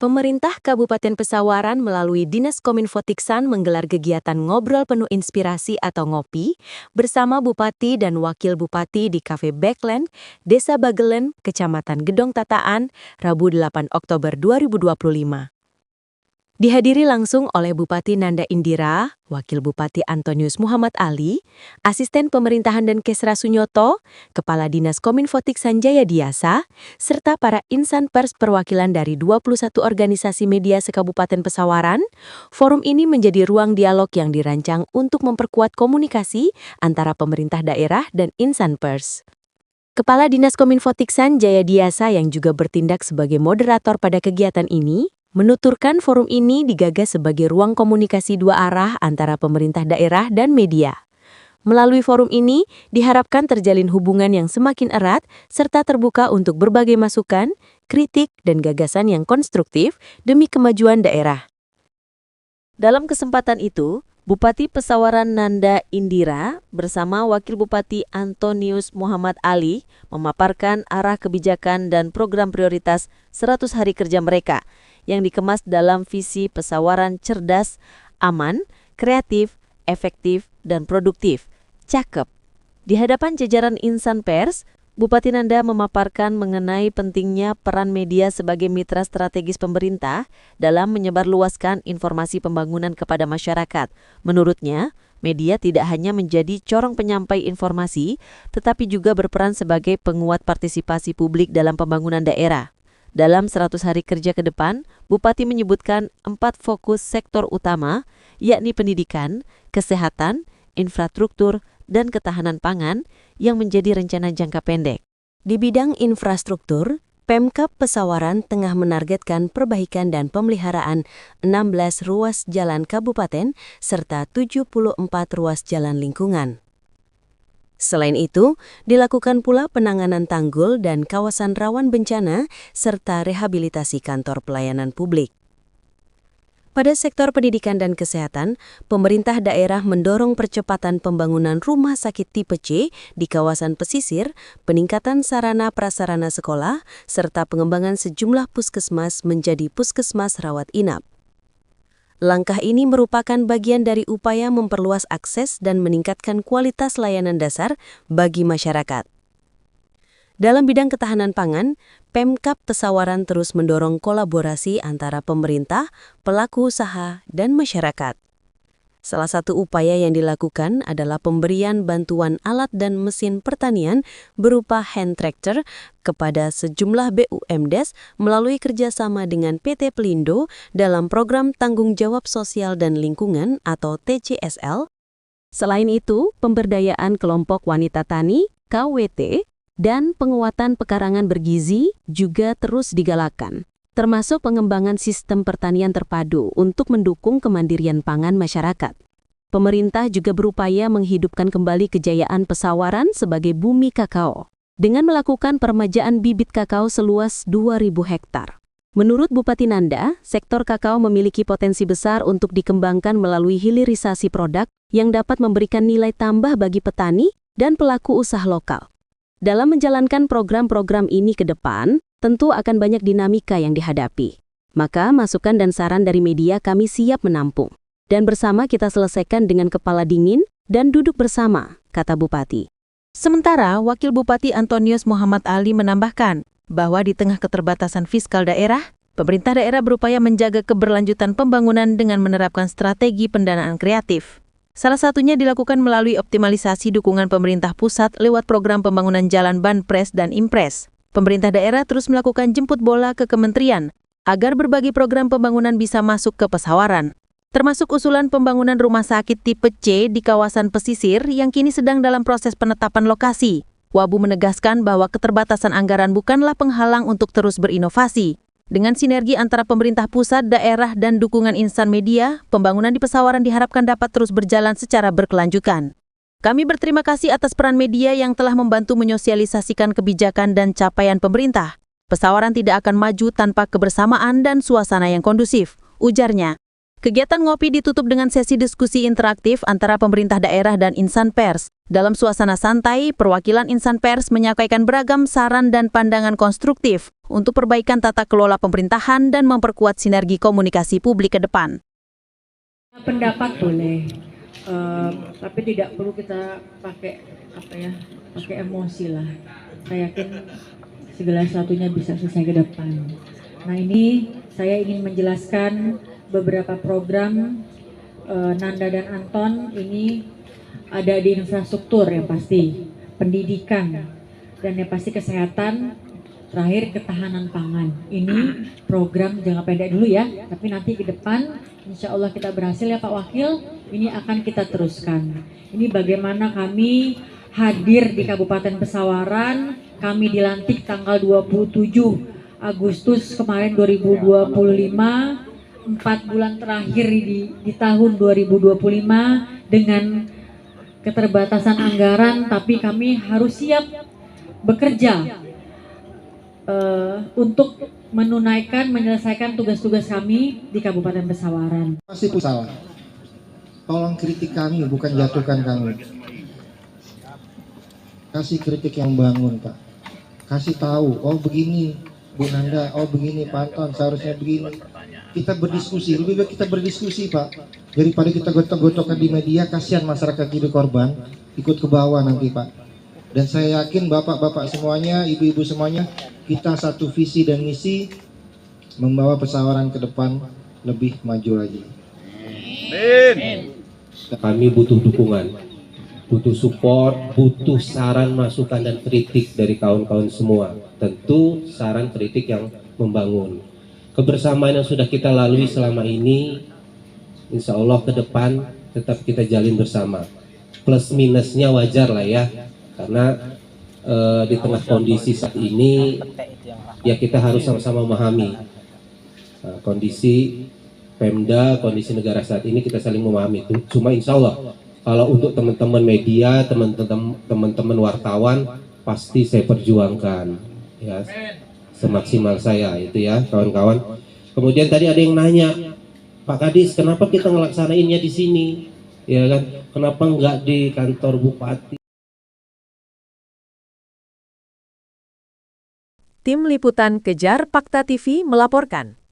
Pemerintah Kabupaten Pesawaran melalui Dinas Kominfo Tiksan menggelar kegiatan ngobrol penuh inspirasi atau ngopi bersama Bupati dan Wakil Bupati di Cafe Backland, Desa Bagelen, Kecamatan Gedong Tataan, Rabu 8 Oktober 2025. Dihadiri langsung oleh Bupati Nanda Indira, Wakil Bupati Antonius Muhammad Ali, Asisten Pemerintahan dan Kesra Sunyoto, Kepala Dinas Kominfo Tiksan Jaya Diasa, serta para insan pers perwakilan dari 21 organisasi media se-Kabupaten Pesawaran. Forum ini menjadi ruang dialog yang dirancang untuk memperkuat komunikasi antara pemerintah daerah dan insan pers. Kepala Dinas Kominfo Tiksan Jaya Diasa yang juga bertindak sebagai moderator pada kegiatan ini, menuturkan forum ini digagas sebagai ruang komunikasi dua arah antara pemerintah daerah dan media. Melalui forum ini, diharapkan terjalin hubungan yang semakin erat serta terbuka untuk berbagai masukan, kritik, dan gagasan yang konstruktif demi kemajuan daerah. Dalam kesempatan itu, Bupati Pesawaran Nanda Indira bersama Wakil Bupati Antonius Muhammad Ali memaparkan arah kebijakan dan program prioritas 100 hari kerja mereka yang dikemas dalam visi Pesawaran cerdas, aman, kreatif, efektif, dan produktif. Cakep. Di hadapan jajaran insan pers, Bupati Nanda memaparkan mengenai pentingnya peran media sebagai mitra strategis pemerintah dalam menyebarluaskan informasi pembangunan kepada masyarakat. Menurutnya, media tidak hanya menjadi corong penyampai informasi, tetapi juga berperan sebagai penguat partisipasi publik dalam pembangunan daerah. Dalam 100 hari kerja ke depan, Bupati menyebutkan 4 fokus sektor utama, yakni pendidikan, kesehatan, infrastruktur, dan ketahanan pangan yang menjadi rencana jangka pendek. Di bidang infrastruktur, Pemkab Pesawaran tengah menargetkan perbaikan dan pemeliharaan 16 ruas jalan kabupaten serta 74 ruas jalan lingkungan. Selain itu, dilakukan pula penanganan tanggul dan kawasan rawan bencana serta rehabilitasi kantor pelayanan publik. Pada sektor pendidikan dan kesehatan, pemerintah daerah mendorong percepatan pembangunan rumah sakit tipe C di kawasan pesisir, peningkatan sarana prasarana sekolah, serta pengembangan sejumlah puskesmas menjadi puskesmas rawat inap. Langkah ini merupakan bagian dari upaya memperluas akses dan meningkatkan kualitas layanan dasar bagi masyarakat. Dalam bidang ketahanan pangan, Pemkab Pesawaran terus mendorong kolaborasi antara pemerintah, pelaku usaha, dan masyarakat. Salah satu upaya yang dilakukan adalah pemberian bantuan alat dan mesin pertanian berupa hand tractor kepada sejumlah BUMDes melalui kerjasama dengan PT Pelindo dalam program Tanggung Jawab Sosial dan Lingkungan atau TCSL. Selain itu, pemberdayaan kelompok wanita tani, KWT, dan penguatan pekarangan bergizi juga terus digalakkan, termasuk pengembangan sistem pertanian terpadu untuk mendukung kemandirian pangan masyarakat. Pemerintah juga berupaya menghidupkan kembali kejayaan Pesawaran sebagai bumi kakao, dengan melakukan peremajaan bibit kakao seluas 2.000 hektar. Menurut Bupati Nanda, sektor kakao memiliki potensi besar untuk dikembangkan melalui hilirisasi produk yang dapat memberikan nilai tambah bagi petani dan pelaku usaha lokal. Dalam menjalankan program-program ini ke depan, tentu akan banyak dinamika yang dihadapi. Maka masukan dan saran dari media kami siap menampung. Dan bersama kita selesaikan dengan kepala dingin dan duduk bersama, kata Bupati. Sementara, Wakil Bupati Antonius Muhammad Ali menambahkan bahwa di tengah keterbatasan fiskal daerah, pemerintah daerah berupaya menjaga keberlanjutan pembangunan dengan menerapkan strategi pendanaan kreatif. Salah satunya dilakukan melalui optimalisasi dukungan pemerintah pusat lewat program pembangunan jalan Banpres dan Impres. Pemerintah daerah terus melakukan jemput bola ke kementerian agar berbagai program pembangunan bisa masuk ke Pesawaran, termasuk usulan pembangunan rumah sakit tipe C di kawasan pesisir yang kini sedang dalam proses penetapan lokasi. Wabu menegaskan bahwa keterbatasan anggaran bukanlah penghalang untuk terus berinovasi. Dengan sinergi antara pemerintah pusat, daerah, dan dukungan insan media, pembangunan di Pesawaran diharapkan dapat terus berjalan secara berkelanjutan. Kami berterima kasih atas peran media yang telah membantu menyosialisasikan kebijakan dan capaian pemerintah. Pesawaran tidak akan maju tanpa kebersamaan dan suasana yang kondusif, ujarnya. Kegiatan ngopi ditutup dengan sesi diskusi interaktif antara pemerintah daerah dan insan pers. Dalam suasana santai, perwakilan insan pers menyampaikan beragam saran dan pandangan konstruktif untuk perbaikan tata kelola pemerintahan dan memperkuat sinergi komunikasi publik ke depan. Pendapat boleh, tapi tidak perlu kita pakai emosi lah. Saya yakin segala sesuatunya bisa selesai ke depan. Nah, ini saya ingin menjelaskan beberapa program Nanda dan Anton ini ada di infrastruktur yang pasti, pendidikan, dan yang pasti kesehatan, terakhir ketahanan pangan. Ini program jangka pendek dulu ya, tapi nanti ke depan insya Allah kita berhasil ya Pak Wakil, ini akan kita teruskan. Ini bagaimana kami hadir di Kabupaten Pesawaran, kami dilantik tanggal 27 Agustus kemarin 2025, 4 bulan terakhir di tahun 2025 dengan keterbatasan anggaran, tapi kami harus siap bekerja untuk menyelesaikan tugas-tugas kami di Kabupaten Pesawaran. Masih salah. Tolong kritik kami, bukan jatuhkan kami. Kasih kritik yang bangun, Pak. Kasih tahu, oh begini Bu Nanda, oh begini Pak Anton, seharusnya begini. Kita berdiskusi, lebih baik kita berdiskusi Pak. Daripada kita gotok-gotokan di media, kasihan masyarakat jadi korban, ikut ke bawah nanti Pak. Dan saya yakin bapak-bapak semuanya, ibu-ibu semuanya, kita satu visi dan misi membawa Pesawaran ke depan lebih maju lagi. Amin. Kami butuh dukungan, butuh support, butuh saran, masukan, dan kritik dari kawan-kawan semua. Tentu saran kritik yang membangun. Kebersamaan yang sudah kita lalui selama ini, insya Allah ke depan tetap kita jalin bersama. Plus minusnya wajar lah ya, karena di tengah kondisi saat ini, ya kita harus sama-sama memahami kondisi Pemda, kondisi negara saat ini, kita saling memahami itu. Cuma insya Allah, kalau untuk teman-teman media, teman-teman wartawan, pasti saya perjuangkan, ya, semaksimal saya itu ya, kawan-kawan. Kemudian tadi ada yang nanya, Pak Kadis, kenapa kita ngelaksanainnya di sini, ya kan? Kenapa nggak di kantor Bupati? Tim Liputan Kejar Fakta TV melaporkan.